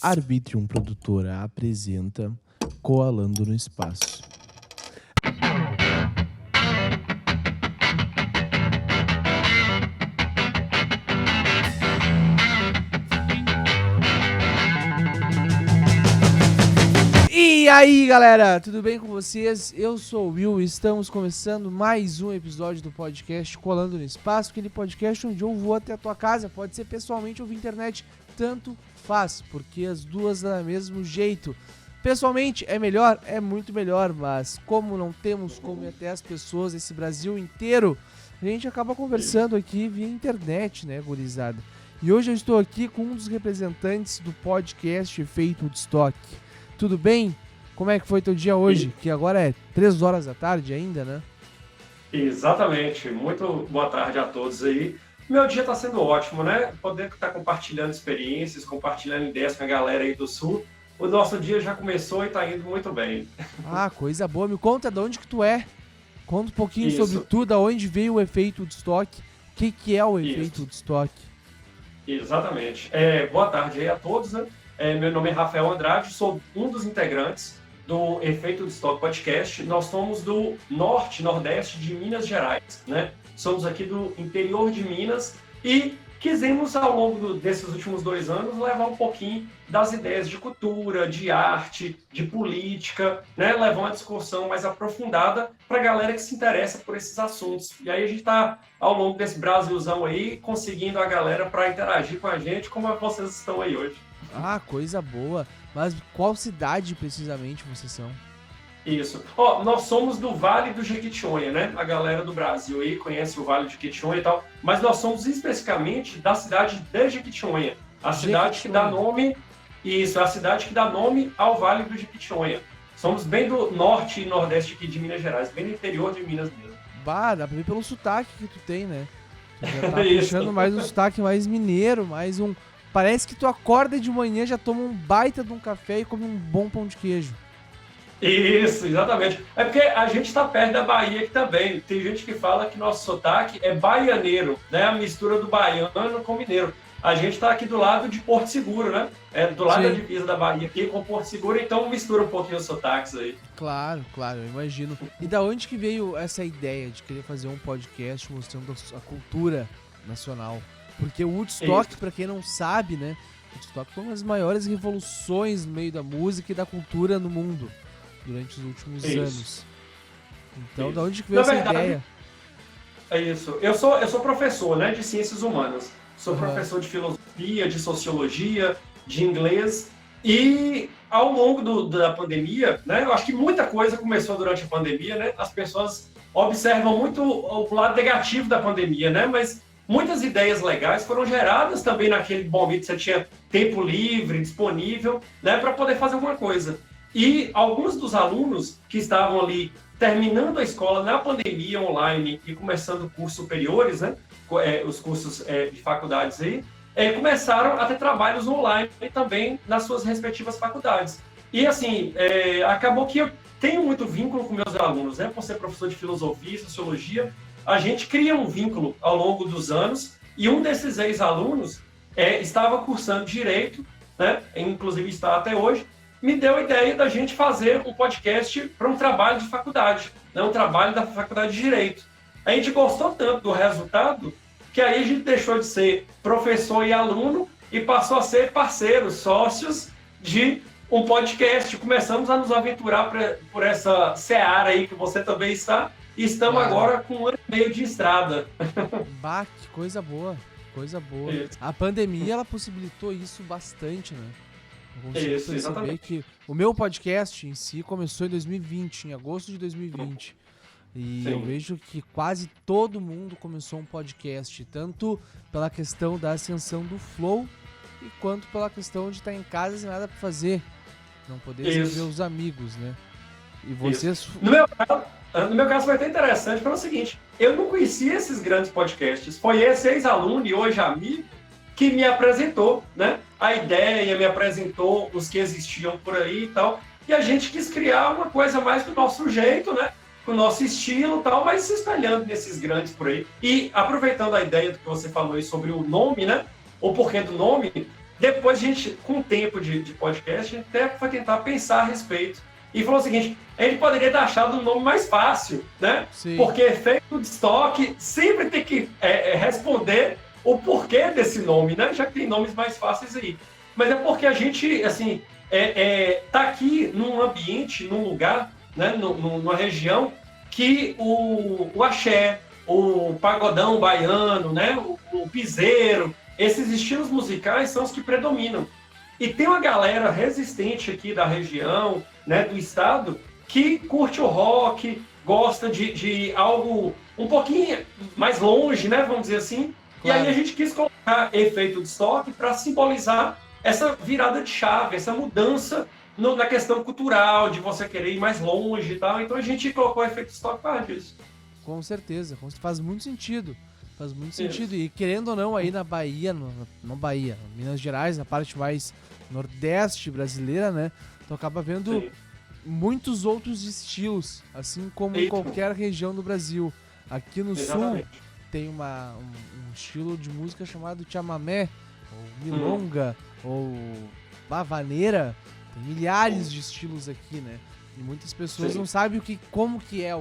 Arbitrium Produtora apresenta Coalando no Espaço. E aí, galera, tudo bem com vocês? Eu sou o Will e estamos começando mais um episódio do podcast Colando no Espaço, aquele podcast onde eu vou até a tua casa, pode ser pessoalmente ou via internet, tanto faz, porque as duas dão do mesmo jeito. Pessoalmente é melhor, é muito melhor, mas como não temos como ir até as pessoas, esse Brasil inteiro, a gente acaba conversando aqui via internet, né, gurizada? E hoje eu estou aqui com um dos representantes do podcast Efeito Woodstock. Tudo bem? Como é que foi teu dia hoje? Que agora é 3 horas da tarde ainda, né? Exatamente. Muito boa tarde a todos aí. Meu dia está sendo ótimo, né? Poder estar compartilhando experiências, compartilhando ideias com a galera aí do Sul. O nosso dia já começou e está indo muito bem. Ah, coisa boa. Me conta de onde que tu é. Conta um pouquinho sobre Isso. tu, da onde veio o Efeito Woodstock. O que é o Efeito Isso. Woodstock? Exatamente. Boa tarde aí a todos, né? Meu nome é Rafael Andrade, sou um dos integrantes do Efeito Woodstock Podcast. Nós somos do norte, nordeste de Minas Gerais, né? Somos aqui do interior de Minas e quisemos, ao longo desses últimos 2 anos, levar um pouquinho das ideias de cultura, de arte, de política, né? Levar uma discussão mais aprofundada para a galera que se interessa por esses assuntos. E aí a gente está, ao longo desse Brasilzão aí, conseguindo a galera para interagir com a gente, como vocês estão aí hoje. Ah, coisa boa. Mas qual cidade precisamente vocês são? Isso. Nós somos do Vale do Jequitinhonha, né? A galera do Brasil aí conhece o Vale do Jequitinhonha e tal, mas nós somos especificamente da cidade de Jequitinhonha, a cidade que dá nome, isso, a cidade que dá nome ao Vale do Jequitinhonha. Somos bem do norte e nordeste aqui de Minas Gerais, bem no interior de Minas mesmo. Bah, dá pra ver pelo sotaque que tu tem, né? Tu já tá Isso. puxando mais um sotaque mais mineiro, mais um... Parece que tu acorda de manhã, já toma um baita de um café e come um bom pão de queijo. Isso, exatamente. É porque a gente está perto da Bahia aqui também. Tem gente que fala que nosso sotaque é baianeiro, né? A mistura do baiano com mineiro. A gente está aqui do lado de Porto Seguro, né? Do lado Sim. da divisa da Bahia aqui com Porto Seguro, então mistura um pouquinho os sotaques aí. Claro, eu imagino. E da onde que veio essa ideia de querer fazer um podcast mostrando a cultura nacional? Porque o Woodstock, pra quem não sabe, né? O Woodstock foi uma das maiores revoluções no meio da música e da cultura no mundo durante os últimos anos. Então, da onde que veio essa ideia? É isso. Eu sou professor, né, de ciências humanas. Sou Uhum. professor de filosofia, de sociologia, de inglês. E ao longo da pandemia, né, eu acho que muita coisa começou durante a pandemia, né? As pessoas observam muito o lado negativo da pandemia, né? Mas muitas ideias legais foram geradas também naquele momento que você tinha tempo livre, disponível, né, para poder fazer alguma coisa. E alguns dos alunos que estavam ali terminando a escola na pandemia online e começando cursos superiores, né, os cursos de faculdades aí, começaram a ter trabalhos online também nas suas respectivas faculdades. E assim, acabou que eu tenho muito vínculo com meus alunos, né, por ser professor de filosofia e sociologia, a gente cria um vínculo ao longo dos anos e um desses ex-alunos estava cursando Direito, né, inclusive está até hoje, me deu a ideia da gente fazer um podcast para um trabalho de faculdade, né? Um trabalho da faculdade de Direito. A gente gostou tanto do resultado que aí a gente deixou de ser professor e aluno e passou a ser parceiros, sócios de um podcast. Começamos a nos aventurar por essa seara aí que você também está e estamos agora com 1 ano e meio de estrada. Bah, que coisa boa, coisa boa. Isso. A pandemia, ela possibilitou isso bastante, né? Eu consigo Isso, perceber exatamente. que o meu podcast em si começou em 2020, em agosto de 2020. E Sim. eu vejo que quase todo mundo começou um podcast, tanto pela questão da ascensão do Flow, e quanto pela questão de estar em casa sem nada pra fazer, não poder Isso. ver os amigos, né? E vocês... No meu caso foi até interessante pelo seguinte, eu não conhecia esses grandes podcasts, foi esse ex-aluno e hoje amigo que me apresentou, né, a ideia, me apresentou os que existiam por aí e tal, e a gente quis criar uma coisa mais do nosso jeito, né, com o nosso estilo e tal, mas se espalhando nesses grandes por aí. E aproveitando a ideia do que você falou aí sobre o nome, né, o porquê do nome, depois a gente, com o tempo de podcast, a gente até foi tentar pensar a respeito. E falou o seguinte, a gente poderia ter achado um nome mais fácil, né? Sim. Porque efeito de estoque sempre tem que responder o porquê desse nome, né? Já que tem nomes mais fáceis aí. Mas é porque a gente, assim, tá aqui num ambiente, num lugar, né? Numa região que o axé, o pagodão baiano, né? O piseiro, esses estilos musicais são os que predominam. E tem uma galera resistente aqui da região, né, do estado, que curte o rock, gosta de algo um pouquinho mais longe, né, vamos dizer assim. Claro. E aí a gente quis colocar efeito de estoque para simbolizar essa virada de chave, essa mudança na questão cultural, de você querer ir mais longe e tal. Então a gente colocou efeito de estoque para disso. Com certeza, faz muito sentido. Faz muito sentido. E querendo ou não, aí na Bahia, não Bahia, Minas Gerais, na parte mais nordeste brasileira, né? Tu acaba vendo Sim. muitos outros estilos, assim como em qualquer região do Brasil. Aqui no Exatamente. Sul tem um estilo de música chamado chamamé, ou milonga, ou bavaneira. Tem milhares de estilos aqui, né? E muitas pessoas Sim. não sabem como que é,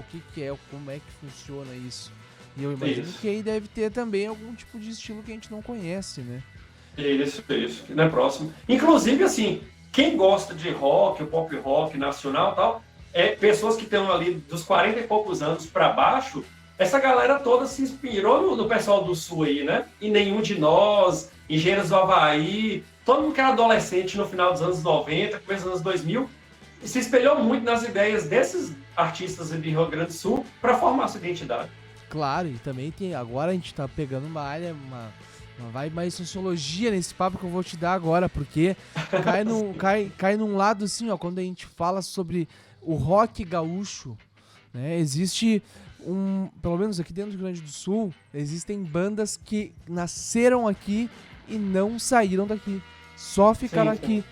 como é que funciona isso. E eu imagino que aí deve ter também algum tipo de estilo que a gente não conhece, né? Isso, que não é próximo. Inclusive, assim, quem gosta de rock, o pop rock nacional e tal, pessoas que estão ali dos 40 e poucos anos para baixo, essa galera toda se inspirou no pessoal do Sul aí, né? E Nenhum de Nós, Engenheiros do Havaí, todo mundo que era adolescente no final dos anos 90, começo dos anos 2000, e se espelhou muito nas ideias desses artistas do Rio Grande do Sul para formar sua identidade. Claro, e também tem. Agora a gente tá pegando uma área, uma vibe mais sociologia nesse papo que eu vou te dar agora, porque cai num lado assim, ó, quando a gente fala sobre o rock gaúcho, né? Existe pelo menos aqui dentro do Rio Grande do Sul, existem bandas que nasceram aqui e não saíram daqui. Só ficaram aqui.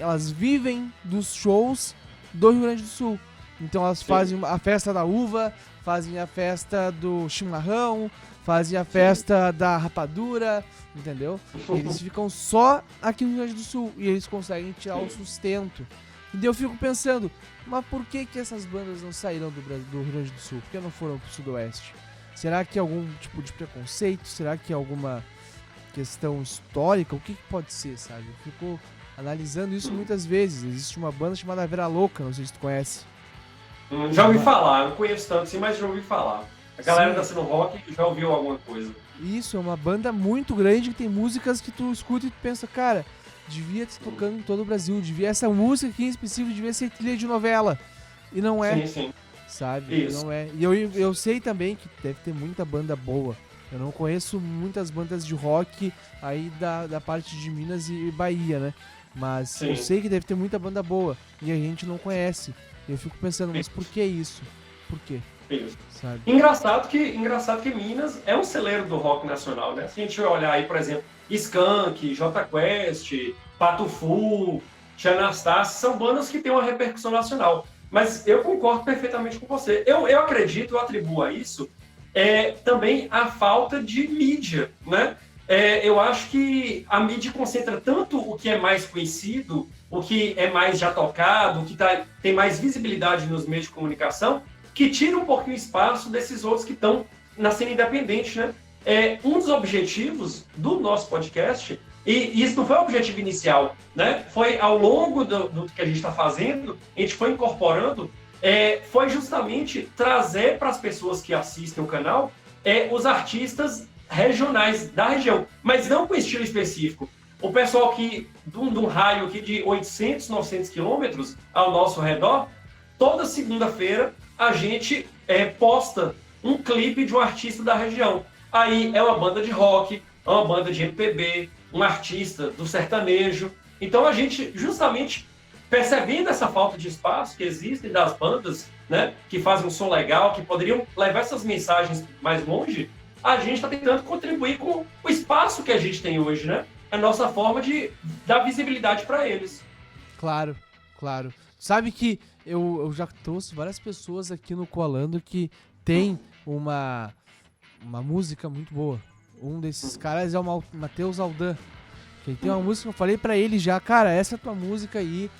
Elas vivem dos shows do Rio Grande do Sul. Então elas fazem a festa da uva, fazem a festa do chimarrão, fazem a festa da rapadura, entendeu? Eles ficam só aqui no Rio Grande do Sul e eles conseguem tirar o sustento. E daí eu fico pensando, mas por que essas bandas não saíram do Rio Grande do Sul? Por que não foram pro Sudoeste? Será que é algum tipo de preconceito? Será que é alguma questão histórica? O que pode ser, sabe? Eu fico analisando isso muitas vezes. Existe uma banda chamada Vera Louca, não sei se tu conhece. Já ouvi falar, não conheço tanto assim, mas já ouvi falar. A galera da cena rock já ouviu alguma coisa. Isso, é uma banda muito grande que tem músicas que tu escuta e tu pensa, cara, devia estar tocando em todo o Brasil, essa música aqui em específico devia ser trilha de novela. E não é. Sim. Sabe? Isso. Não é. E eu sei também que deve ter muita banda boa. Eu não conheço muitas bandas de rock aí da parte de Minas e Bahia, né? Mas Sim. eu sei que deve ter muita banda boa e a gente não conhece. Eu fico pensando, mas por que isso? Por quê? Isso. Sabe? Engraçado que Minas é um celeiro do rock nacional, né? Se a gente olhar aí, por exemplo, Skank, Jota Quest, Pato Fu, Tia Anastácia, são bandas que têm uma repercussão nacional. Mas eu concordo perfeitamente com você. Eu acredito, eu atribuo a isso também a falta de mídia, né? Eu acho que a mídia concentra tanto o que é mais conhecido, o que é mais já tocado, o que tem mais visibilidade nos meios de comunicação, que tira um pouquinho o espaço desses outros que estão na cena independente, né? Um dos objetivos do nosso podcast, e isso não foi o objetivo inicial, né? Foi ao longo do que a gente está fazendo, a gente foi incorporando, foi justamente trazer para as pessoas que assistem o canal os artistas regionais da região, mas não com estilo específico. O pessoal que, de um raio aqui de 800, 900 quilômetros ao nosso redor, toda segunda-feira a gente posta um clipe de um artista da região. Aí é uma banda de rock, é uma banda de MPB, um artista do sertanejo. Então a gente, justamente percebendo essa falta de espaço que existe das bandas, né, que fazem um som legal, que poderiam levar essas mensagens mais longe, a gente está tentando contribuir com o espaço que a gente tem hoje, né? A nossa forma de dar visibilidade para eles. Claro. Sabe que eu já trouxe várias pessoas aqui no Colando que tem uma música muito boa. Um desses caras é o Matheus Aldan, Ele tem uma música, eu falei pra ele já, cara, essa tua música aí,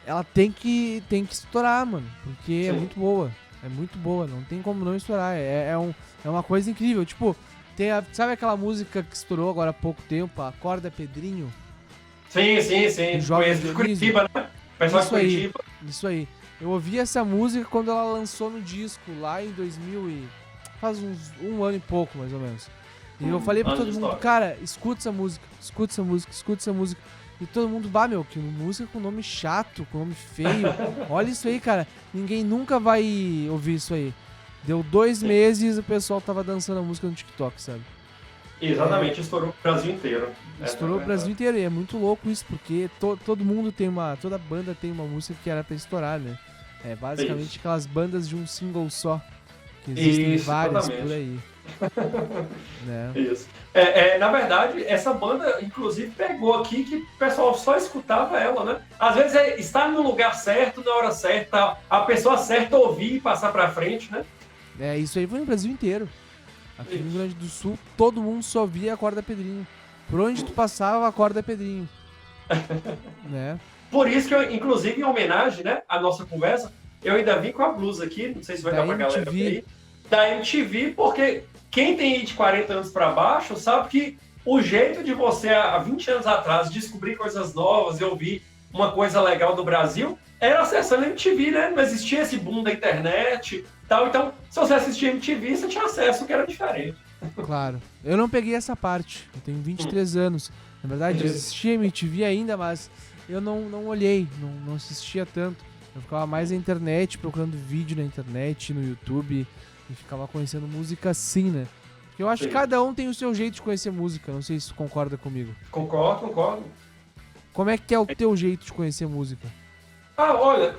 ela tem que estourar, mano, porque Sim. é muito boa. É muito boa, não tem como não estourar. É uma coisa incrível. Tipo, sabe aquela música que estourou agora há pouco tempo, Acorda Pedrinho? Sim. Jovens Conheço de Dionísio. Curitiba, né? Pessoal de Curitiba. Isso aí. Eu ouvi essa música quando ela lançou no disco, lá em 2000 e... faz um ano e pouco, mais ou menos. E eu falei pra Anos todo de mundo, história. cara, escuta essa música. E todo mundo, meu, que música com nome chato, com nome feio. Olha isso aí, cara. Ninguém nunca vai ouvir isso aí. Deu 2 meses e o pessoal tava dançando a música no TikTok, sabe? Exatamente, estourou o Brasil inteiro. Estourou o Brasil inteiro. E é muito louco isso, porque todo mundo tem toda banda tem uma música que era pra estourar, né? É basicamente Isso. aquelas bandas de um single só. Que existem Isso, várias exatamente. por aí. Né? Isso. Na verdade, essa banda, inclusive, pegou aqui que o pessoal só escutava ela, né? Às vezes é estar no lugar certo, na hora certa, a pessoa certa ouvir e passar pra frente, né? Isso aí foi no Brasil inteiro. Aqui no Rio Isso. Grande do Sul, todo mundo só via Acorda Pedrinho. Por onde tu passava, Acorda Pedrinho. Né? Por isso que eu, inclusive, em homenagem, né, à nossa conversa, eu ainda vim com a blusa aqui, não sei se vai Da dar pra galera MTV. ver aí, da MTV, porque quem tem aí de 40 anos pra baixo sabe que o jeito de você, há 20 anos atrás, descobrir coisas novas e ouvir uma coisa legal do Brasil era acessando a MTV, né? Não existia esse boom da internet e tal. Então, se você assistia MTV, você tinha acesso, que era diferente. Claro. Eu não peguei essa parte. Eu tenho 23 anos. Na verdade, Isso. existia MTV ainda, mas eu não olhei, não assistia tanto. Eu ficava mais na internet, procurando vídeo na internet, no YouTube, e ficava conhecendo música assim, né? Porque eu acho Sim. que cada um tem o seu jeito de conhecer música. Não sei se tu concorda comigo. Concordo. Como é que é o teu jeito de conhecer música? Olha,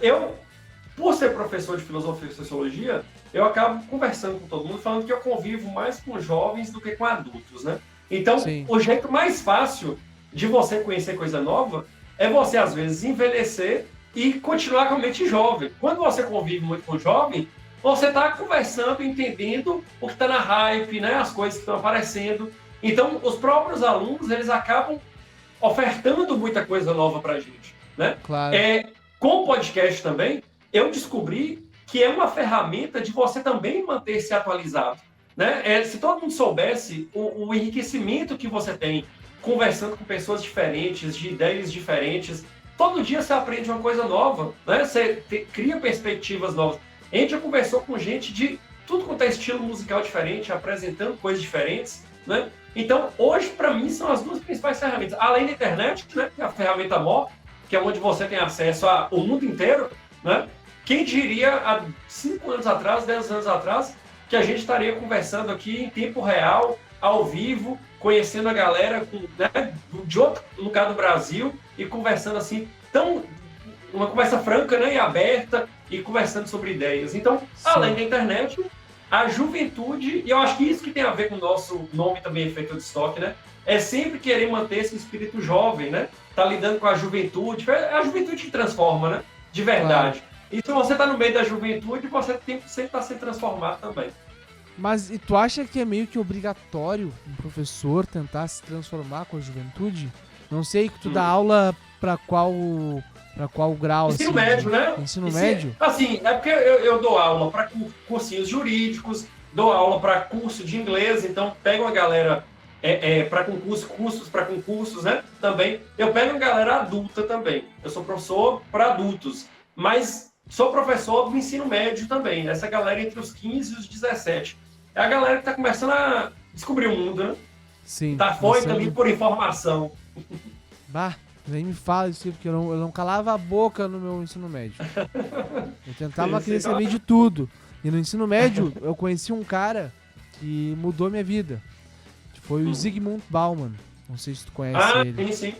por ser professor de filosofia e sociologia, eu acabo conversando com todo mundo, falando que eu convivo mais com jovens do que com adultos, né? Então, Sim. o jeito mais fácil de você conhecer coisa nova é você, às vezes, envelhecer e continuar com a mente jovem. Quando você convive muito com jovem, você está conversando, entendendo o que está na hype, né? As coisas que estão aparecendo. Então, os próprios alunos, eles acabam ofertando muita coisa nova para a gente, né? Claro. Com o podcast também, eu descobri que é uma ferramenta de você também manter-se atualizado, né? Se todo mundo soubesse o enriquecimento que você tem conversando com pessoas diferentes, de ideias diferentes, todo dia você aprende uma coisa nova, né? Você cria perspectivas novas. A gente já conversou com gente de tudo quanto é estilo musical diferente, apresentando coisas diferentes, né? Então, hoje, para mim, são as duas principais ferramentas. Além da internet, né? Que é a ferramenta maior, que é onde você tem acesso ao mundo inteiro, né? Quem diria há 5 anos atrás, 10 anos atrás, que a gente estaria conversando aqui em tempo real, ao vivo, conhecendo a galera né, de outro lugar do Brasil e conversando assim, uma conversa franca, né, e aberta, e conversando sobre ideias. Então, Sim. além da internet, a juventude, e eu acho que isso que tem a ver com o nosso nome também, Efeito de Estoque, né? É sempre querer manter esse espírito jovem, né? Tá lidando com a juventude, é a juventude que transforma, né? De verdade. Claro. E se você tá no meio da juventude, você tem que sempre estar sendo transformado também. Mas e tu acha que é meio que obrigatório um professor tentar se transformar com a juventude? Não sei, que tu dá aula pra qual grau? Ensino assim, médio, né? Ensino médio? Assim, é porque eu dou aula para cursinhos jurídicos, dou aula para curso de inglês, então pego uma galera para cursos para concursos, né? Também. Eu pego uma galera adulta também. Eu sou professor para adultos, mas sou professor do ensino médio também. Essa galera entre os 15 e os 17. É a galera que está começando a descobrir o mundo, né? Sim. Tá foita ali por informação. Bah, nem me fala isso, porque eu não calava a boca no meu ensino médio. Eu tentava querer saber de tudo. E no ensino médio, eu conheci um cara que mudou minha vida. Que foi o Zygmunt Bauman. Não sei se tu conhece ele. Sim.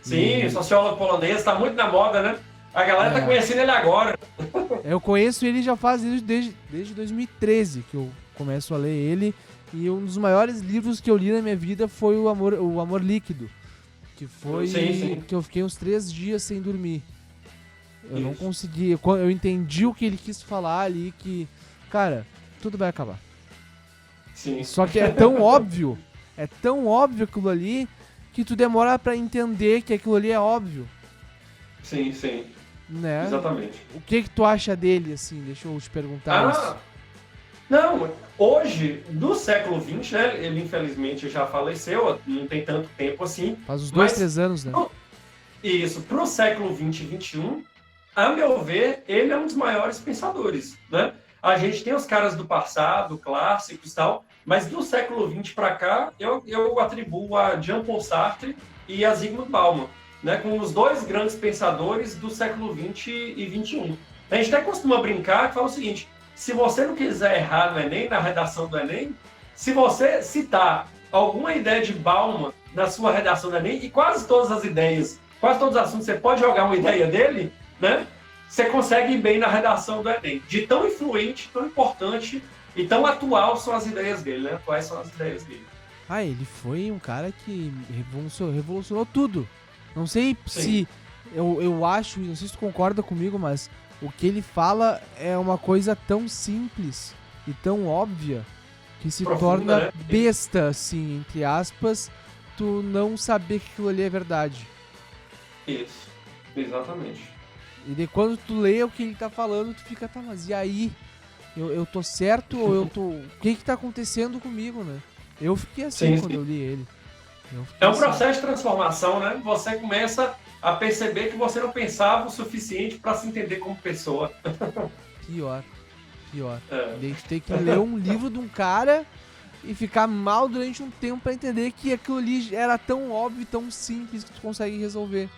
Sim, sociólogo polonês, tá muito na moda, né? A galera tá conhecendo ele agora. Eu conheço ele já faz desde 2013 que eu começo a ler ele. E um dos maiores livros que eu li na minha vida foi o Amor Líquido. Que foi que eu fiquei uns 3 dias sem dormir. Eu não consegui. Eu entendi o que ele quis falar ali, que, cara, tudo vai acabar. Sim. Só que é tão óbvio aquilo ali, que tu demora pra entender que aquilo ali é óbvio, Sim, sim. né? Exatamente. O que tu acha dele, assim? Deixa eu te perguntar isso. Não, hoje, do século XX, né? Ele infelizmente já faleceu, não tem tanto tempo assim. Faz uns Mas 2, 3 anos, né? Isso, pro século XX e XXI, a meu ver, ele é um dos maiores pensadores, né? A gente tem os caras do passado, clássicos e tal, mas do século XX para cá, eu atribuo a Jean-Paul Sartre e a Zygmunt Bauman, né? Como os dois grandes pensadores do século XX e XXI. A gente até costuma brincar que fala o seguinte, se você não quiser errar no Enem, na redação do Enem, se você citar alguma ideia de Bauman na sua redação do Enem, e quase todas os assuntos você pode jogar uma ideia dele, né? Você consegue ir bem na redação do Enem. De tão influente, tão importante e tão atual são as ideias dele, né? Quais são as ideias dele? Ele foi um cara que revolucionou tudo. Não sei Sim. se eu acho, não sei se tu concorda comigo, mas o que ele fala é uma coisa tão simples e tão óbvia que se Profunda, torna né? besta, assim, entre aspas, tu não saber que aquilo ali é verdade. Isso, exatamente. E daí quando tu lê o que ele tá falando, tu fica, tá, mas e aí? Eu tô certo ou eu tô... O que tá acontecendo comigo, né? Eu fiquei assim Sim, quando sim. eu li ele. É um processo de transformação, né? Você começa a perceber que você não pensava o suficiente para se entender como pessoa. Pior. É. Daí tu tem que ler um livro de um cara e ficar mal durante um tempo pra entender que aquilo ali era tão óbvio e tão simples que tu consegue resolver.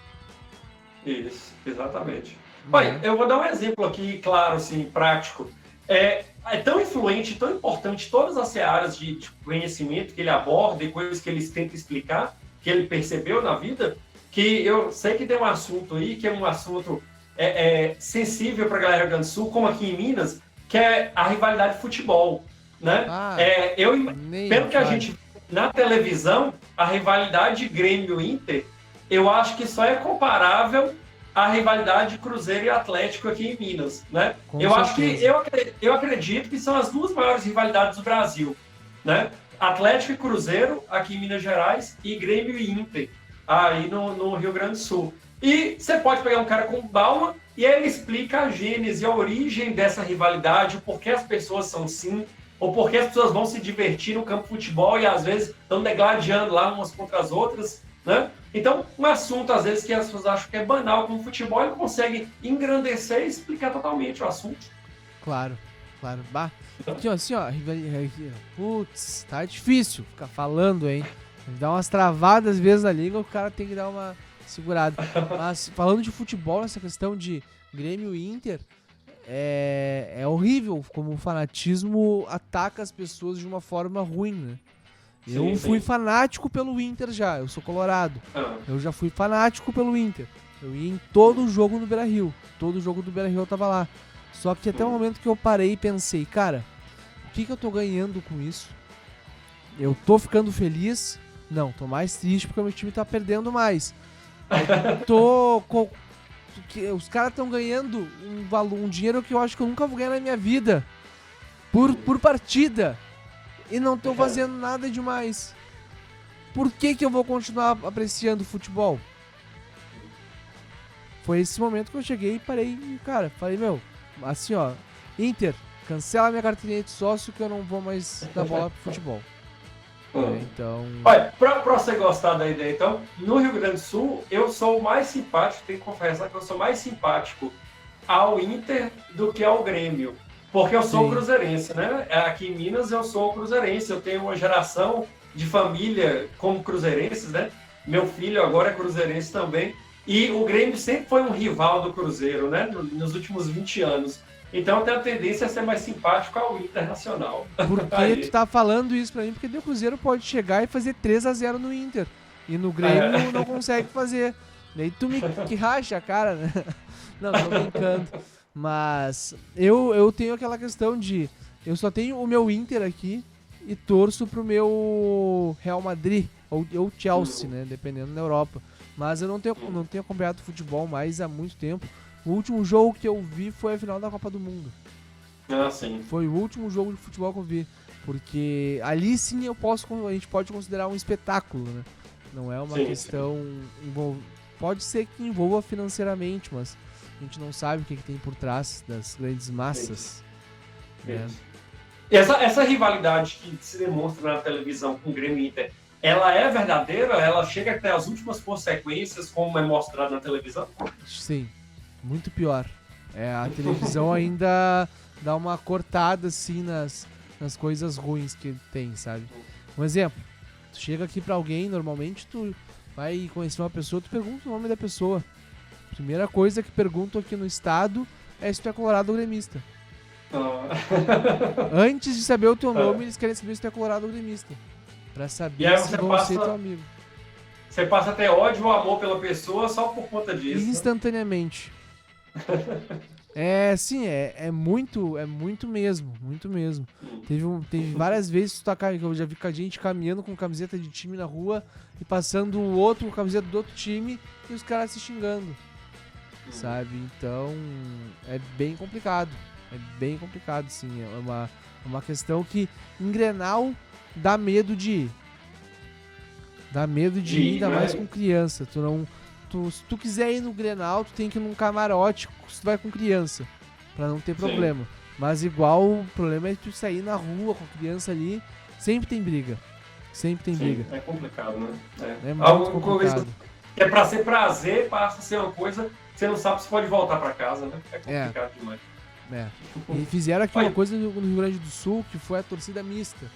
Isso, exatamente. Olha, eu vou dar um exemplo aqui, claro, assim, prático. É tão influente, tão importante todas as áreas de conhecimento que ele aborda e coisas que ele tenta explicar, que ele percebeu na vida, que eu sei que tem um assunto aí, que é um assunto sensível para a galera do Rio Grande do Sul, como aqui em Minas, que é a rivalidade de futebol, né? Pelo que a gente vê na televisão, a rivalidade Grêmio-Inter, eu acho que só é comparável à rivalidade Cruzeiro e Atlético aqui em Minas, né? Eu acredito que são as duas maiores rivalidades do Brasil, né? Atlético e Cruzeiro aqui em Minas Gerais e Grêmio e Inter aí no Rio Grande do Sul. E você pode pegar um cara como Bauman e ele explica a gênese, a origem dessa rivalidade, o porquê as pessoas são assim, ou porque as pessoas vão se divertir no campo de futebol e às vezes estão degladiando lá umas contra as outras, né? Então, um assunto, às vezes, que as pessoas acham que é banal, como futebol, ele consegue engrandecer e explicar totalmente o assunto. Claro. Bah. Aqui, ó, assim, ó. Putz, tá difícil ficar falando, hein? Dá umas travadas às vezes na língua, o cara tem que dar uma segurada. Mas, falando de futebol, essa questão de Grêmio e Inter, é horrível como o fanatismo ataca as pessoas de uma forma ruim, né? Eu fui fanático pelo Inter já, eu sou colorado. Eu já fui fanático pelo Inter. Eu ia em todo jogo no Beira-Rio. Todo jogo do Beira-Rio eu tava lá. Só que até o momento que eu parei e pensei, cara, o que eu tô ganhando com isso? Eu tô ficando feliz? Não, tô mais triste porque o meu time tá perdendo mais. Os caras estão ganhando um dinheiro que eu acho que eu nunca vou ganhar na minha vida. Por partida. E não tô fazendo nada demais. Por que eu vou continuar apreciando futebol? Foi esse momento que eu cheguei e parei e, cara, falei, assim, ó, Inter, cancela minha carteirinha de sócio que eu não vou mais dar bola pro futebol. Então... Olha, pra você gostar da ideia, então, no Rio Grande do Sul, eu sou mais simpático, tenho que confessar que eu sou mais simpático ao Inter do que ao Grêmio. Porque eu sou cruzeirense, né? Aqui em Minas eu sou cruzeirense, eu tenho uma geração de família como cruzeirenses, né? Meu filho agora é cruzeirense também. E o Grêmio sempre foi um rival do Cruzeiro, né? Nos últimos 20 anos. Então eu tenho a tendência a ser mais simpático ao Internacional. Por que tu tá falando isso pra mim? Porque o Cruzeiro pode chegar e fazer 3-0 no Inter. E no Grêmio não consegue fazer. Daí tu que racha a cara, né? Não, tô brincando. Mas eu tenho aquela questão de... Eu só tenho o meu Inter aqui e torço pro meu Real Madrid ou Chelsea, né? Dependendo da Europa. Mas eu não tenho acompanhado futebol mais há muito tempo. O último jogo que eu vi foi a final da Copa do Mundo. Ah, sim. Foi o último jogo de futebol que eu vi. Porque ali sim a gente pode considerar um espetáculo, né? Não é uma Sim, questão... Pode ser que envolva financeiramente, mas a gente não sabe o que tem por trás das grandes massas. Né? Essa rivalidade que se demonstra na televisão com o Grêmio e Inter, ela é verdadeira? Ela chega até as últimas consequências, como é mostrado na televisão? Sim, muito pior. A televisão ainda dá uma cortada assim nas coisas ruins que tem, sabe? Um exemplo, tu chega aqui pra alguém, normalmente tu vai conhecer uma pessoa, tu pergunta o nome da pessoa. Primeira coisa que perguntam aqui no estado é se tu é colorado ou gremista. Antes de saber o teu nome, eles querem saber se tu é colorado ou gremista. Pra saber se vão ser teu amigo. Você passa até ódio ou amor pela pessoa só por conta disso. Instantaneamente. Sim, é muito mesmo, muito mesmo. Teve várias vezes que eu já vi a gente caminhando com camiseta de time na rua e passando o outro com camiseta do outro time e os caras se xingando, sabe? Então, é bem complicado, sim. É uma questão que em Grenal dá medo de ir. Dá medo de ir, ainda mais com criança. Se tu quiser ir no Grenal, tu tem que ir num camarote se tu vai com criança, pra não ter problema. Sim. Mas igual, o problema é tu sair na rua com a criança ali, sempre tem briga. É complicado, né? É muito complicado. É pra ser prazer, passa a ser uma coisa que você não sabe se pode voltar pra casa, né? É complicado demais. E fizeram aqui uma coisa no Rio Grande do Sul, que foi a torcida mista.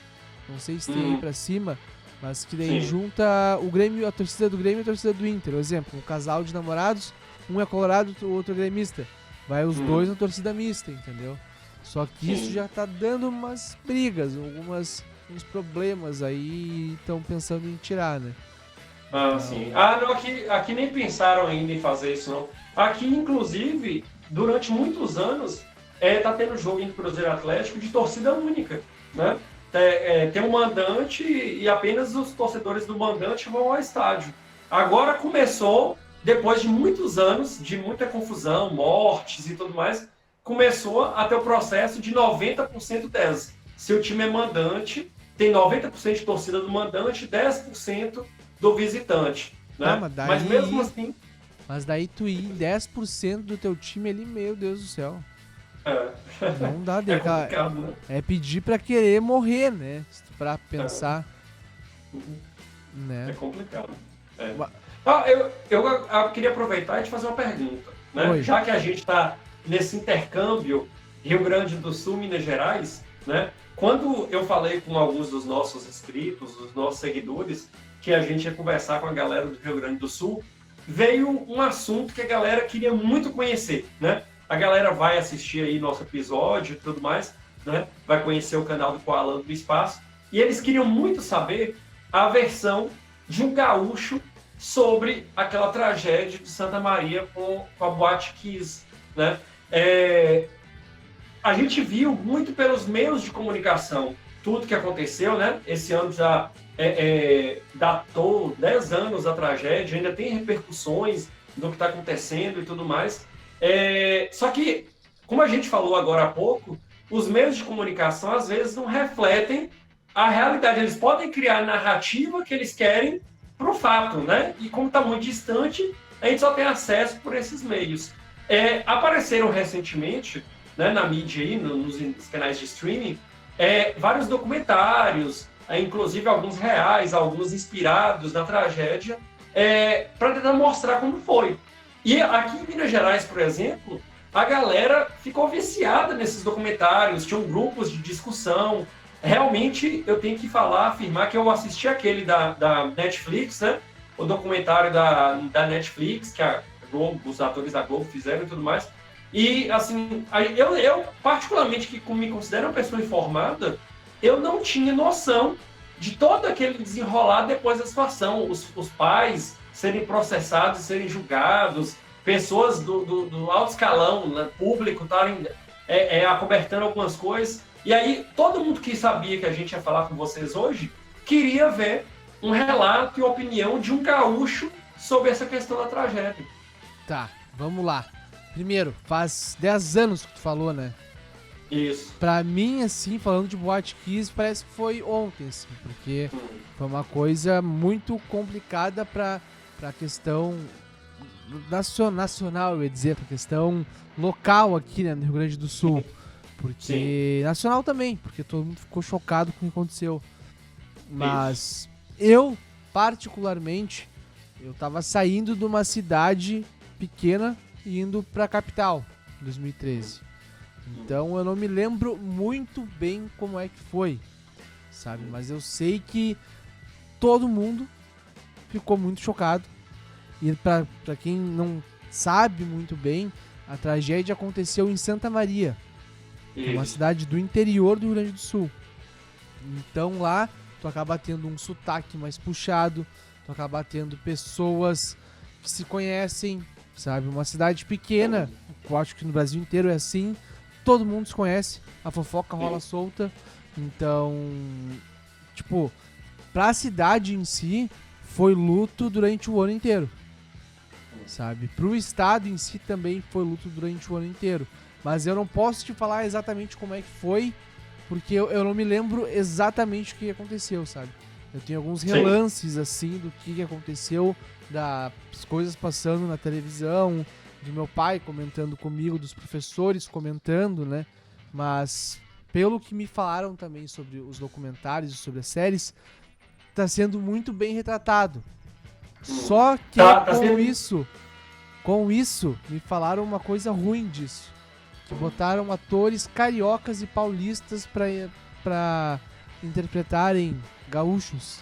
Não sei se tem aí pra cima, mas que daí junta o Grêmio, a torcida do Grêmio e a torcida do Inter. Por exemplo, um casal de namorados, um é colorado, o outro é gremista. Vai os dois na torcida mista, entendeu? Só que isso já tá dando umas brigas, uns problemas aí, estão pensando em tirar, né? Sim. Não, aqui nem pensaram ainda em fazer isso, não. Aqui, inclusive, durante muitos anos, tá tendo jogo em Cruzeiro Atlético de torcida única, né? Tem um mandante e apenas os torcedores do mandante vão ao estádio. Agora começou, depois de muitos anos, de muita confusão, mortes e tudo mais, começou a ter o processo de 90% dessas. Se o time é mandante, tem 90% de torcida do mandante e 10% do visitante. Né? Mas mesmo assim... Mas daí tu ir 10% do teu time ali, meu Deus do céu. Não dá, né? É pedir pra querer morrer, né? Pra pensar. Né? É complicado. Eu queria aproveitar e te fazer uma pergunta. Né? Já que a gente está nesse intercâmbio Rio Grande do Sul, Minas Gerais, né? Quando eu falei com alguns dos nossos inscritos, dos nossos seguidores, que a gente ia conversar com a galera do Rio Grande do Sul, veio um assunto que a galera queria muito conhecer, né? A galera vai assistir aí nosso episódio e tudo mais, né? Vai conhecer o canal do Koalando do Espaço. E eles queriam muito saber a versão de um gaúcho sobre aquela tragédia de Santa Maria com a Boate Kiss, né? A gente viu muito pelos meios de comunicação tudo que aconteceu, né? Esse ano já datou 10 anos a tragédia, ainda tem repercussões do que está acontecendo e tudo mais. Só que, como a gente falou agora há pouco, os meios de comunicação às vezes não refletem a realidade. Eles podem criar a narrativa que eles querem para o fato, né? E como está muito distante, a gente só tem acesso por esses meios. Apareceram recentemente, né, na mídia aí, nos canais de streaming, vários documentários, inclusive alguns reais, alguns inspirados na tragédia, para tentar mostrar como foi. E aqui em Minas Gerais, por exemplo, a galera ficou viciada nesses documentários, tinham grupos de discussão. Realmente, eu tenho que afirmar que eu assisti aquele da Netflix, né? O documentário da Netflix, que a Globo, os atores da Globo fizeram e tudo mais. E, assim, eu particularmente, que me considero uma pessoa informada, eu não tinha noção de todo aquele desenrolar depois da situação. Os pais serem processados, serem julgados, pessoas do alto escalão, né, público, estarem acobertando algumas coisas. E aí, todo mundo que sabia que a gente ia falar com vocês hoje, queria ver um relato e opinião de um gaúcho sobre essa questão da tragédia. Tá, vamos lá. Primeiro, faz 10 anos que tu falou, né? Isso. Pra mim, assim, falando de Boate Kiss, parece que foi ontem, assim, porque foi uma coisa muito complicada pra questão nacional, eu ia dizer, pra questão local aqui, né, no Rio Grande do Sul. Porque nacional também, porque todo mundo ficou chocado com o que aconteceu. Mas eu, particularmente, eu tava saindo de uma cidade pequena e indo pra capital, em 2013. Então eu não me lembro muito bem como é que foi, sabe? Mas eu sei que todo mundo ficou muito chocado. E pra quem não sabe muito bem, a tragédia aconteceu em Santa Maria, uma cidade do interior do Rio Grande do Sul. Então lá tu acaba tendo um sotaque mais puxado, tu acaba tendo pessoas que se conhecem, sabe? Uma cidade pequena, eu acho que no Brasil inteiro é assim, todo mundo se conhece, a fofoca rola solta. Então, tipo, pra cidade em si, foi luto durante o ano inteiro, sabe? Pro estado em si também foi luto durante o ano inteiro. Mas eu não posso te falar exatamente como é que foi, porque eu não me lembro exatamente o que aconteceu, sabe? Eu tenho alguns relances, assim, do que aconteceu, das coisas passando na televisão, do meu pai comentando comigo, dos professores comentando, né? Mas, pelo que me falaram também sobre os documentários e sobre as séries, tá sendo muito bem retratado. Só que com isso, me falaram uma coisa ruim disso. Que botaram atores cariocas e paulistas pra interpretarem gaúchos.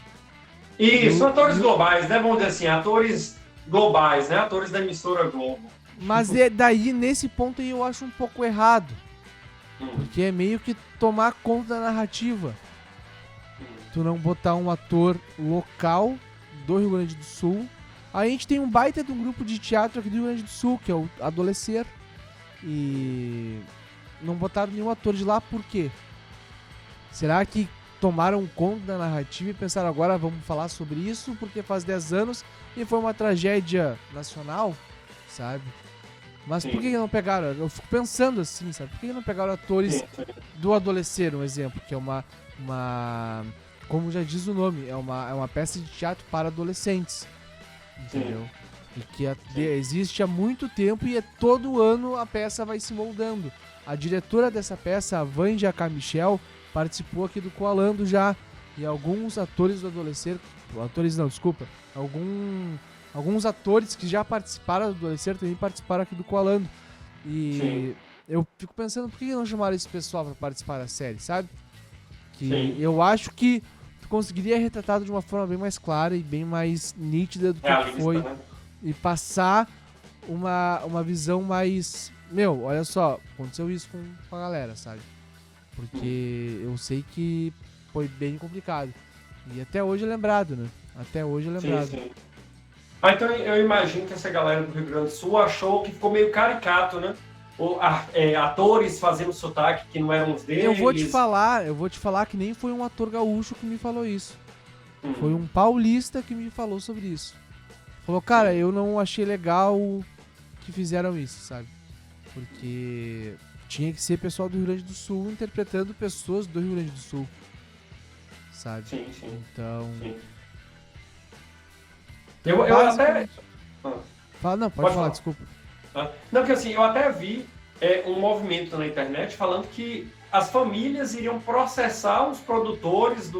Isso, atores globais, né? Vamos dizer assim, atores globais, né? Atores da emissora Globo. Mas daí, nesse ponto aí, eu acho um pouco errado. Porque é meio que tomar conta da narrativa. Tu não botar um ator local do Rio Grande do Sul. A gente tem um baita de um grupo de teatro aqui do Rio Grande do Sul, que é o Adolescer. E não botaram nenhum ator de lá, por quê? Será que tomaram conta da narrativa e pensaram agora vamos falar sobre isso porque faz 10 anos e foi uma tragédia nacional, sabe? Mas por que não pegaram? Eu fico pensando assim, sabe? Por que não pegaram atores do Adolescer, um exemplo, que é uma como já diz o nome, é uma peça de teatro para adolescentes, entendeu? E que existe há muito tempo e todo ano a peça vai se moldando. A diretora dessa peça, a Vanja K. Michel, participou aqui do Coalando já. E alguns atores do Adolescer... Alguns atores que já participaram do Adolescer também participaram aqui do Coalando. E eu fico pensando, por que não chamaram esse pessoal para participar da série, sabe? Que eu acho que tu conseguiria retratar de uma forma bem mais clara e bem mais nítida do que foi. Né? E passar uma visão mais... Meu, olha só, aconteceu isso com a galera, sabe? Porque eu sei que foi bem complicado. E até hoje é lembrado, né? Até hoje é lembrado. Sim. Então eu imagino que essa galera do Rio Grande do Sul achou que ficou meio caricato, né? Atores fazendo sotaque que não eram os deles. Eu vou te falar que nem foi um ator gaúcho que me falou isso. Foi um paulista que me falou sobre isso. Falou, cara, eu não achei legal que fizeram isso, sabe? Porque tinha que ser pessoal do Rio Grande do Sul interpretando pessoas do Rio Grande do Sul, sabe? Sim. Então... Eu até... Pode falar, desculpa. Não, porque assim, eu até vi um movimento na internet falando que as famílias iriam processar os produtores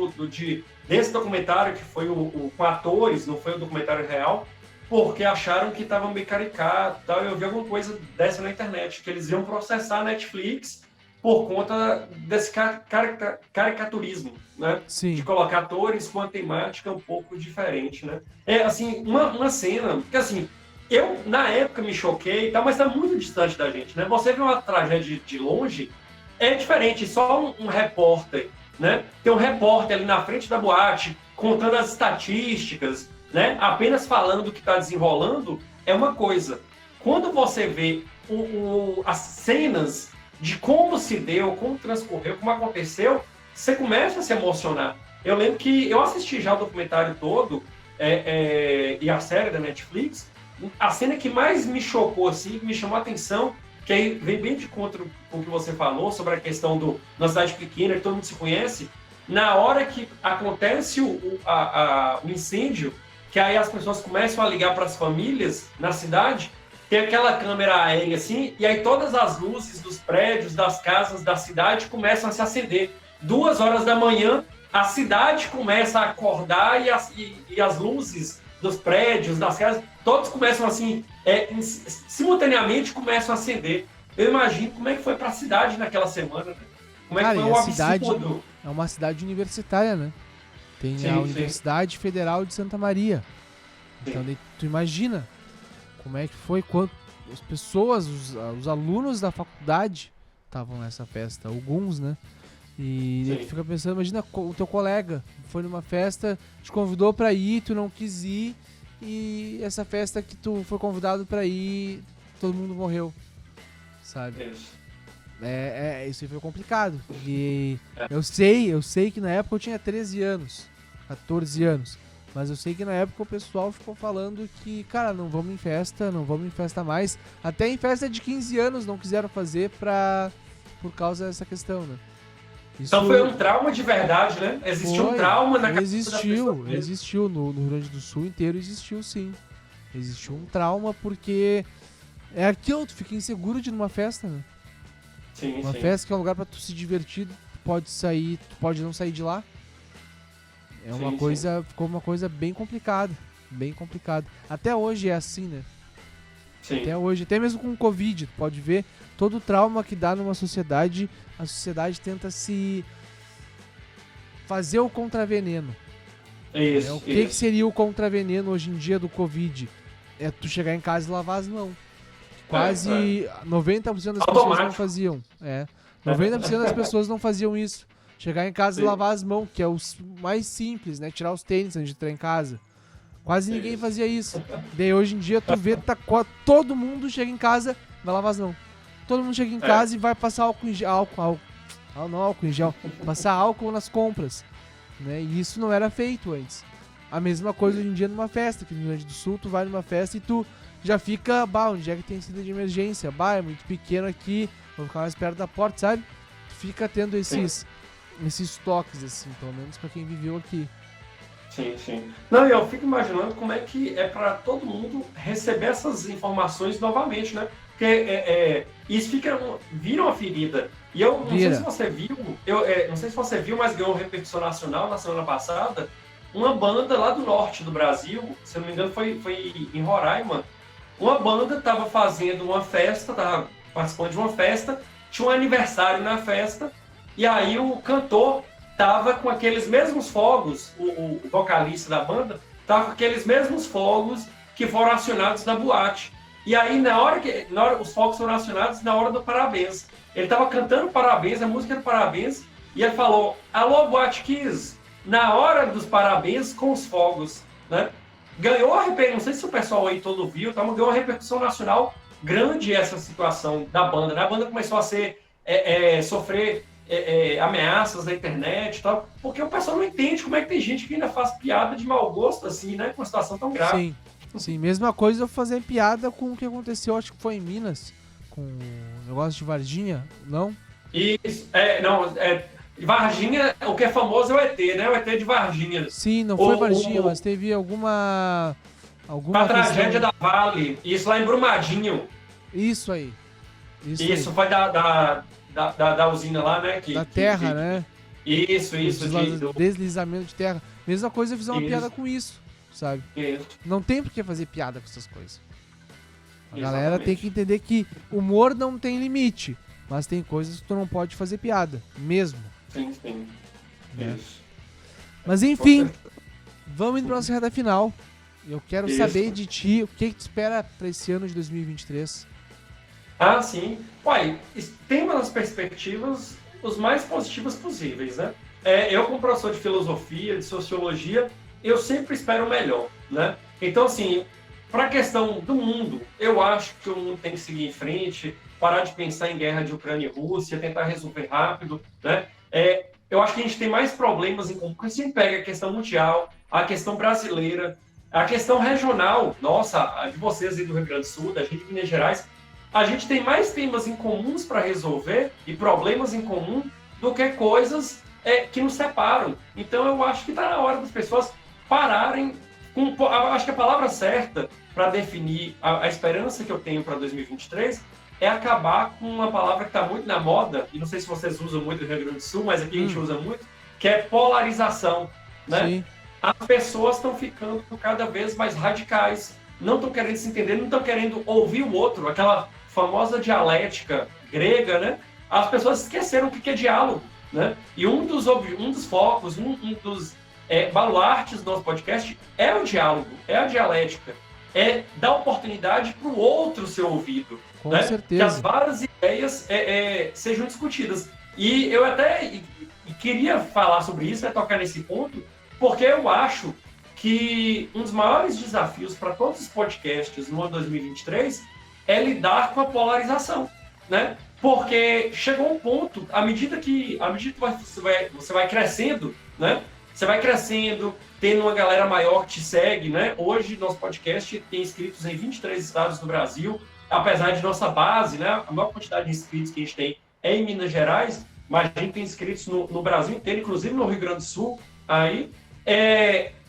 desse documentário, que foi com atores, não foi o documentário real, porque acharam que estava meio caricato e tal. Eu vi alguma coisa dessa na internet, que eles iam processar a Netflix por conta desse caricaturismo, né? Sim. De colocar atores com uma temática um pouco diferente, né? É, assim, uma cena... Porque, assim, eu, na época, me choquei e tal, mas está muito distante da gente, né? Você vê uma tragédia de longe, é diferente. Só um repórter, né? Tem um repórter ali na frente da boate, contando as estatísticas, né? Apenas falando do que está desenrolando é uma coisa. Quando você vê as cenas de como se deu, como transcorreu, como aconteceu, você começa a se emocionar. Eu lembro que eu assisti já o documentário todo e a série da Netflix. A cena que mais me chocou, assim, que me chamou a atenção, que aí vem bem de conta com o que você falou sobre a questão do na cidade pequena, que todo mundo se conhece, na hora que acontece o incêndio, que aí as pessoas começam a ligar para as famílias na cidade, tem aquela câmera aérea assim, e aí todas as luzes dos prédios, das casas da cidade começam a se acender. 2 horas da manhã, a cidade começa a acordar e as luzes dos prédios, das casas, todos começam assim, simultaneamente começam a acender. Eu imagino como é que foi para a cidade naquela semana, né? Como é que Cara, foi e o a cidade absurdo. é uma cidade universitária, né? Tem Sim, a sim. Universidade Federal de Santa Maria. Então, daí tu imagina como é que foi quando as pessoas, os alunos da faculdade estavam nessa festa, alguns, né? E Sim. tu fica pensando, imagina o teu colega foi numa festa, te convidou pra ir, tu não quis ir, e essa festa que tu foi convidado pra ir, todo mundo morreu, sabe? Isso. Isso aí foi complicado. E É. eu sei que na época eu tinha 13 anos, 14 anos. Mas eu sei que na época o pessoal ficou falando que, cara, não vamos em festa mais. Até em festa de 15 anos não quiseram fazer por causa dessa questão, né? Isso Então foi um trauma de verdade, né? Existiu um trauma na cabeça das pessoas. Existiu no Rio Grande do Sul inteiro, existiu sim. Existiu um trauma porque é aquilo, tu fica inseguro de ir numa festa, né? Sim, Uma sim. festa que é um lugar pra tu se divertir, tu pode não sair de lá. É uma Sim, coisa, ficou uma coisa bem complicada, bem complicada. Até hoje é assim, né? Sim. Até hoje, até mesmo com o Covid, tu pode ver todo o trauma que dá numa sociedade, a sociedade tenta se fazer o contraveneno. Isso, O que seria o contraveneno hoje em dia do Covid? É tu chegar em casa e lavar as mãos. Quase 90% das pessoas não Automático. faziam. 90% das pessoas não faziam isso. Chegar em casa e Sim. lavar as mãos, que é o mais simples, né? Tirar os tênis antes de entrar em casa. Quase ninguém Isso. fazia isso. Daí hoje em dia tu vê, todo mundo chega em casa, vai lavar as mãos. Todo mundo chega em casa e vai passar álcool em gel. Álcool em gel. Passar álcool nas compras. Né? E isso não era feito antes. A mesma coisa hoje em dia numa festa, que no Rio Grande do Sul tu vai numa festa e tu já fica, onde é que tem saída de emergência? É muito pequeno aqui, vou ficar mais perto da porta, sabe? Tu fica tendo esses toques, assim, pelo menos pra quem viveu aqui. Sim, sim. Não, e eu fico imaginando como é que é para todo mundo receber essas informações novamente, né? Porque isso vira uma ferida. E eu não sei se você viu, não sei se você viu, mas ganhou repercussão nacional na semana passada, uma banda lá do norte do Brasil, se eu não me engano foi em Roraima, uma banda estava fazendo uma festa, estava participando de uma festa, tinha um aniversário na festa, e aí o cantor tava com aqueles mesmos fogos, o vocalista da banda, tava com aqueles mesmos fogos que foram acionados na boate. E aí, na hora os fogos foram acionados, na hora do parabéns. Ele tava cantando parabéns, a música era parabéns, e ele falou, alô, Boate Kiss, na hora dos parabéns com os fogos, né? Ganhou a repercussão, não sei se o pessoal aí todo viu, ganhou uma repercussão nacional grande essa situação da banda, né? A banda começou a sofrer ameaças na internet e tal, porque o pessoal não entende como é que tem gente que ainda faz piada de mau gosto, assim, né? Com uma situação tão grave. Sim, mesma coisa eu fazer piada com o que aconteceu, acho que foi em Minas, com o negócio de Varginha, não? Isso, Varginha, o que é famoso é o ET, né? O ET de Varginha. Sim, não foi Varginha, mas teve alguma a tragédia da Vale, isso lá em Brumadinho. Isso aí. Isso foi da usina lá, né? Da terra, né? Isso. Deslizamento de terra. Mesma coisa eu fiz uma piada com isso, sabe? Isso. Não tem por que fazer piada com essas coisas. A galera tem que entender que humor não tem limite, mas tem coisas que tu não pode fazer piada, mesmo. Sim. Né? Isso. Mas enfim, vamos indo pra nossa reta final. Eu quero saber de ti, o que tu espera pra esse ano de 2023? Ah, sim. Olha, tem umas perspectivas os mais positivas possíveis, né? Eu, como professor de filosofia, de sociologia, eu sempre espero o melhor, né? Então, assim, para a questão do mundo, eu acho que o mundo tem que seguir em frente, parar de pensar em guerra de Ucrânia e Rússia, tentar resolver rápido, né? Eu acho que a gente tem mais problemas em comum, porque se a gente pega a questão mundial, a questão brasileira, a questão regional, nossa, a de vocês aí do Rio Grande do Sul, da gente de Minas Gerais, a gente tem mais temas em comuns para resolver e problemas em comum do que coisas que nos separam. Então eu acho que está na hora das pessoas pararem acho que a palavra certa para definir a esperança que eu tenho para 2023 é acabar com uma palavra que está muito na moda, e não sei se vocês usam muito no Rio Grande do Sul, mas aqui a gente usa muito, que é polarização, né? Sim. As pessoas estão ficando cada vez mais radicais, não estão querendo se entender, não estão querendo ouvir o outro, aquela famosa dialética grega, né? As pessoas esqueceram o que é diálogo, né? E um dos focos, um dos baluartes do nosso podcast é o diálogo, é a dialética, é dar oportunidade para o outro ser ouvido, Com né? certeza. Que as várias ideias sejam discutidas. E eu até queria falar sobre isso, tocar nesse ponto, porque eu acho que um dos maiores desafios para todos os podcasts no ano 2023 é lidar com a polarização, né? Porque chegou um ponto, à medida que você vai crescendo, né? Você vai crescendo, tendo uma galera maior que te segue, né? Hoje, nosso podcast tem inscritos em 23 estados do Brasil, apesar de nossa base, né? A maior quantidade de inscritos que a gente tem é em Minas Gerais, mas a gente tem inscritos no Brasil inteiro, inclusive no Rio Grande do Sul. Aí,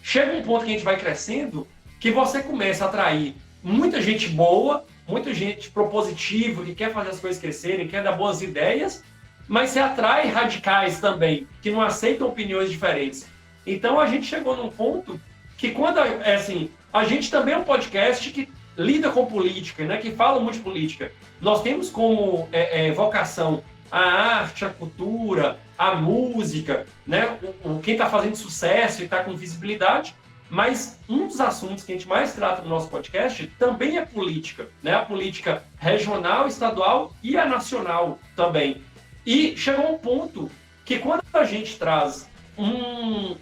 chega um ponto que a gente vai crescendo, que você começa a atrair muita gente boa, muita gente propositiva, que quer fazer as coisas crescerem, quer dar boas ideias, mas você atrai radicais também, que não aceitam opiniões diferentes. Então, a gente chegou num ponto que quando, a gente também é um podcast que lida com política, né, que fala muito de política. Nós temos como vocação a arte, a cultura, a música, né, quem está fazendo sucesso e está com visibilidade, mas um dos assuntos que a gente mais trata no nosso podcast também é política, né, a política regional, estadual e a nacional também. E chegou um ponto que quando a gente traz um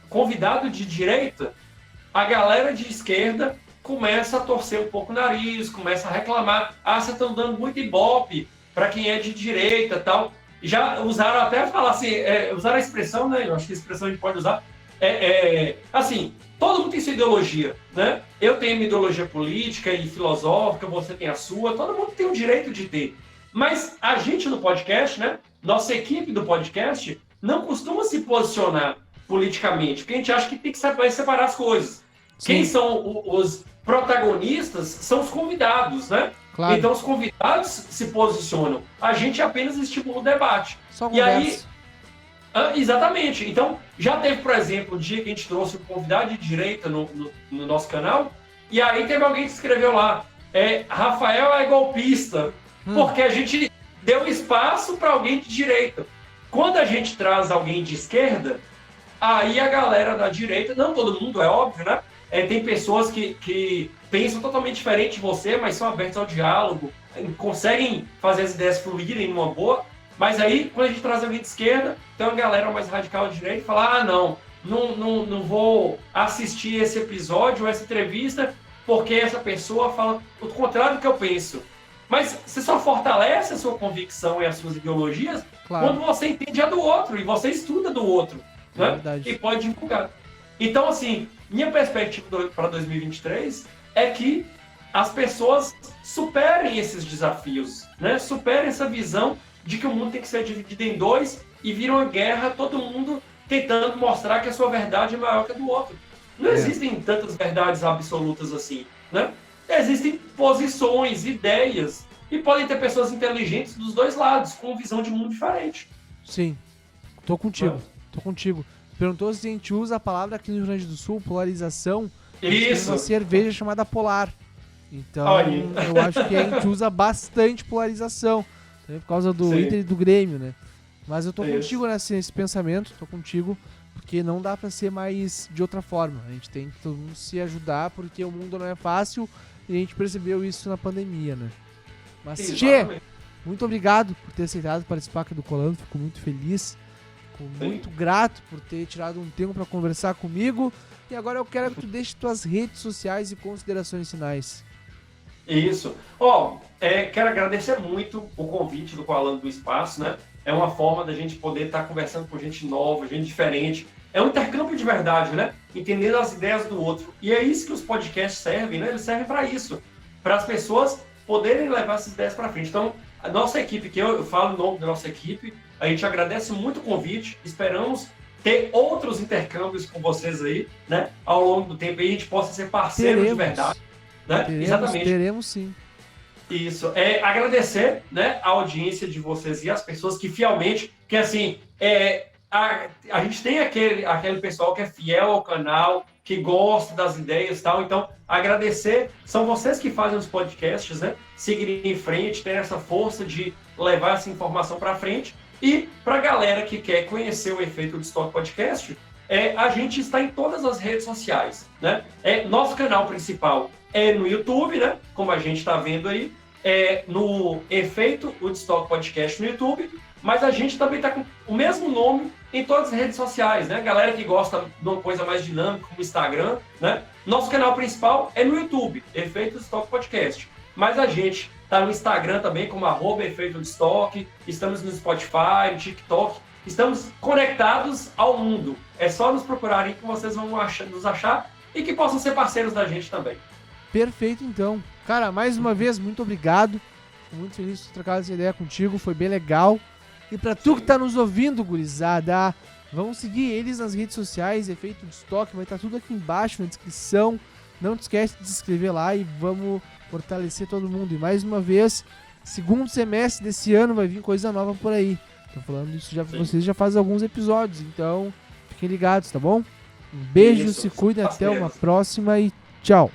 convidado de direita, a galera de esquerda começa a torcer um pouco o nariz, começa a reclamar. Vocês estão dando muito ibope para quem é de direita e tal. Já usaram até falar assim, usaram a expressão, né? Eu acho que a expressão a gente pode usar. Assim, todo mundo tem sua ideologia, né? Eu tenho minha ideologia política e filosófica, você tem a sua, todo mundo tem o direito de ter. Mas a gente no podcast, né? Nossa equipe do podcast não costuma se posicionar politicamente, porque a gente acha que tem que separar as coisas. Sim. Quem são os protagonistas são os convidados, né? Claro. Então os convidados se posicionam. A gente apenas estimula o debate. Só e aí, exatamente. Então, já teve, por exemplo, o dia que a gente trouxe um convidado de direita no nosso canal, e aí teve alguém que escreveu lá, Rafael é golpista, porque a gente deu espaço para alguém de direita. Quando a gente traz alguém de esquerda, aí a galera da direita, não todo mundo, é óbvio, né? Tem pessoas que pensam totalmente diferente de você, mas são abertas ao diálogo, conseguem fazer as ideias fluírem numa boa, mas aí, quando a gente traz alguém de esquerda, tem uma galera mais radical de direita e fala, não vou assistir esse episódio, essa entrevista, porque essa pessoa fala o contrário do que eu penso. Mas você só fortalece a sua convicção e as suas ideologias quando você entende a do outro e você estuda do outro, né? E pode divulgar. Então, assim, minha perspectiva para 2023 é que as pessoas superem esses desafios, né? Superem essa visão de que o mundo tem que ser dividido em dois e vira uma guerra, todo mundo tentando mostrar que a sua verdade é maior que a do outro. Não existem tantas verdades absolutas assim, né? Existem posições, ideias, e podem ter pessoas inteligentes dos dois lados, com visão de mundo diferente. Sim, tô contigo. Perguntou se a gente usa a palavra aqui no Rio Grande do Sul, polarização. Isso. Tem uma cerveja chamada Polar. Então, eu acho que a gente usa bastante polarização, por causa do Inter e do Grêmio, né? Mas eu tô contigo nesse pensamento, porque não dá pra ser mais de outra forma. A gente tem que todo mundo se ajudar, porque o mundo não é fácil e a gente percebeu isso na pandemia, né? Mas, Tchê, muito obrigado por ter aceitado participar aqui do Colando, fico muito feliz, fico muito grato por ter tirado um tempo pra conversar comigo. E agora eu quero que tu deixe tuas redes sociais e considerações finais. Isso. Quero agradecer muito o convite do Colando do Espaço, né? É uma forma da gente poder estar conversando com gente nova, gente diferente. É um intercâmbio de verdade, né? Entendendo as ideias do outro. E é isso que os podcasts servem, né? Eles servem para isso. Para as pessoas poderem levar essas ideias para frente. Então, a nossa equipe, que eu falo em nome da nossa equipe, a gente agradece muito o convite, esperamos ter outros intercâmbios com vocês aí, né, ao longo do tempo, e a gente possa ser parceiro de verdade. Né? Exatamente. Teremos sim. Isso. Agradecer, né, a audiência de vocês e as pessoas que fielmente, que assim, a gente tem aquele pessoal que é fiel ao canal, que gosta das ideias e tal, então agradecer, são vocês que fazem os podcasts, né, seguirem em frente, ter essa força de levar essa informação para frente, e para a galera que quer conhecer o Efeito Woodstock Podcast, a gente está em todas as redes sociais, né, nosso canal principal no YouTube, né, como a gente está vendo aí, no Efeito Woodstock Podcast no YouTube, mas a gente também está com o mesmo nome em todas as redes sociais, né? Galera que gosta de uma coisa mais dinâmica, como o Instagram, né? Nosso canal principal é no YouTube, Efeito Woodstock Podcast. Mas a gente está no Instagram também, como @Efeito Woodstock, estamos no Spotify, no TikTok, estamos conectados ao mundo. É só nos procurarem que vocês vão nos achar e que possam ser parceiros da gente também. Perfeito, então. Cara, mais uma vez, muito obrigado. Fico muito feliz de ter trocado essa ideia contigo, foi bem legal. E pra tu que tá nos ouvindo, gurizada, vamos seguir eles nas redes sociais, Efeito Woodstock, vai estar tudo aqui embaixo na descrição. Não te esquece de se inscrever lá e vamos fortalecer todo mundo. E mais uma vez, segundo semestre desse ano vai vir coisa nova por aí. Tô falando isso já pra vocês já faz alguns episódios, então fiquem ligados, tá bom? Um beijo, se cuidem, até uma próxima e tchau!